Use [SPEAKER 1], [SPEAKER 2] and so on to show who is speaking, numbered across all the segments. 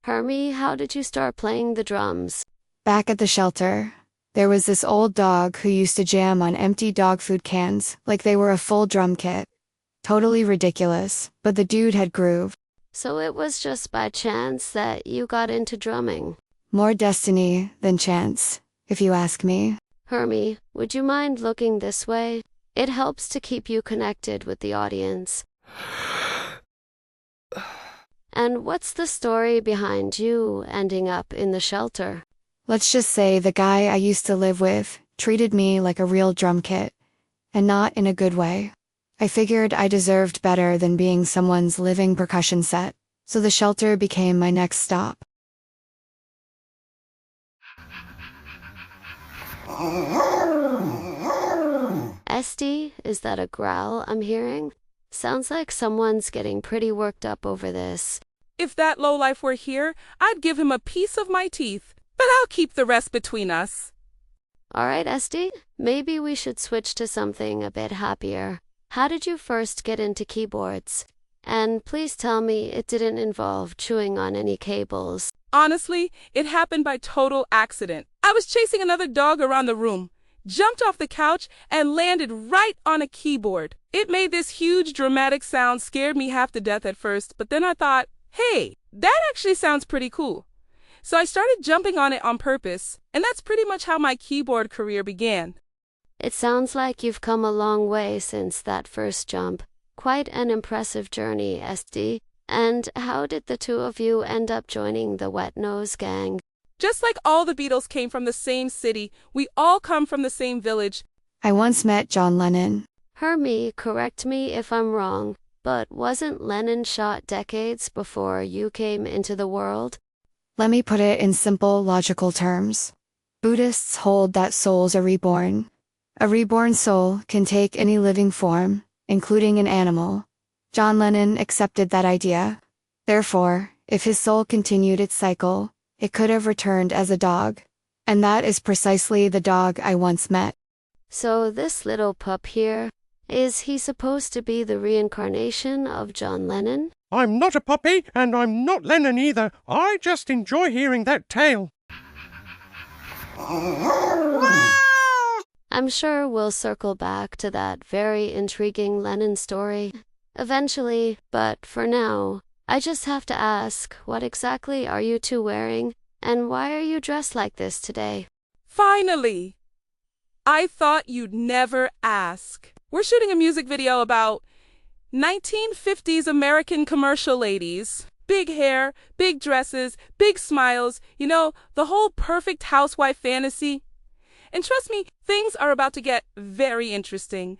[SPEAKER 1] Hermie, how did you start playing the drums?
[SPEAKER 2] Back at the shelter, there was this old dog who used to jam on empty dog food cans like they were a full drum kit. Totally ridiculous, but the dude had groove.
[SPEAKER 1] So it was just by chance that you got into drumming.
[SPEAKER 2] More destiny than chance, if you ask me.
[SPEAKER 1] Hermie, would you mind looking this way? It helps to keep you connected with the audience. And what's the story behind you ending up in the shelter?
[SPEAKER 2] Let's just say the guy I used to live with treated me like a real drum kit, and not in a good way. I figured I deserved better than being someone's living percussion set, so the shelter became my next stop.
[SPEAKER 1] Esty, is that a growl I'm hearing? Sounds like someone's getting pretty worked up over this.
[SPEAKER 3] If that lowlife were here, I'd give him a piece of my teeth, but I'll keep the rest between us.
[SPEAKER 1] All right, Esty, maybe we should switch to something a bit happier. How did you first get into keyboards? And please tell me it didn't involve chewing on any cables.
[SPEAKER 3] Honestly, it happened by total accident. I was chasing another dog around the room, jumped off the couch, and landed right on a keyboard. It made this huge dramatic sound, scared me half to death at first, but then I thought, hey, that actually sounds pretty cool. So I started jumping on it on purpose, and that's pretty much how my keyboard career began.
[SPEAKER 1] It sounds like you've come a long way since that first jump. Quite an impressive journey, Esty. And how did the two of you end up joining the Wet Nose Gang?
[SPEAKER 3] Just like all the Beatles came from the same city, we all come from the same village.
[SPEAKER 2] I once met John Lennon.
[SPEAKER 1] Hermie, correct me if I'm wrong, but wasn't Lennon shot decades before you came into the world?
[SPEAKER 2] Let me put it in simple, logical terms. Buddhists hold that souls are reborn. A reborn soul can take any living form, including an animal. John Lennon accepted that idea. Therefore, if his soul continued its cycle, it could have returned as a dog. And that is precisely the dog I once met.
[SPEAKER 1] So this little pup here, is he supposed to be the reincarnation of John Lennon?
[SPEAKER 4] I'm not a puppy, and I'm not Lennon either. I just enjoy hearing that tale.
[SPEAKER 1] I'm sure we'll circle back to that very intriguing Lennon story eventually, but for now, I just have to ask, what exactly are you two wearing, and why are you dressed like this today?
[SPEAKER 3] Finally! I thought you'd never ask. We're shooting a music video about 1950s American commercial ladies. Big hair, big dresses, big smiles, you know, the whole perfect housewife fantasy. And trust me, things are about to get very interesting.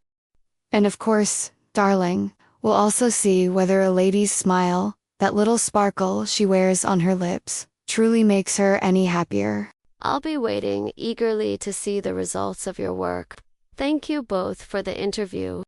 [SPEAKER 2] And of course, darling, we'll also see whether a lady's smile, that little sparkle she wears on her lips, truly makes her any happier.
[SPEAKER 1] I'll be waiting eagerly to see the results of your work. Thank you both for the interview.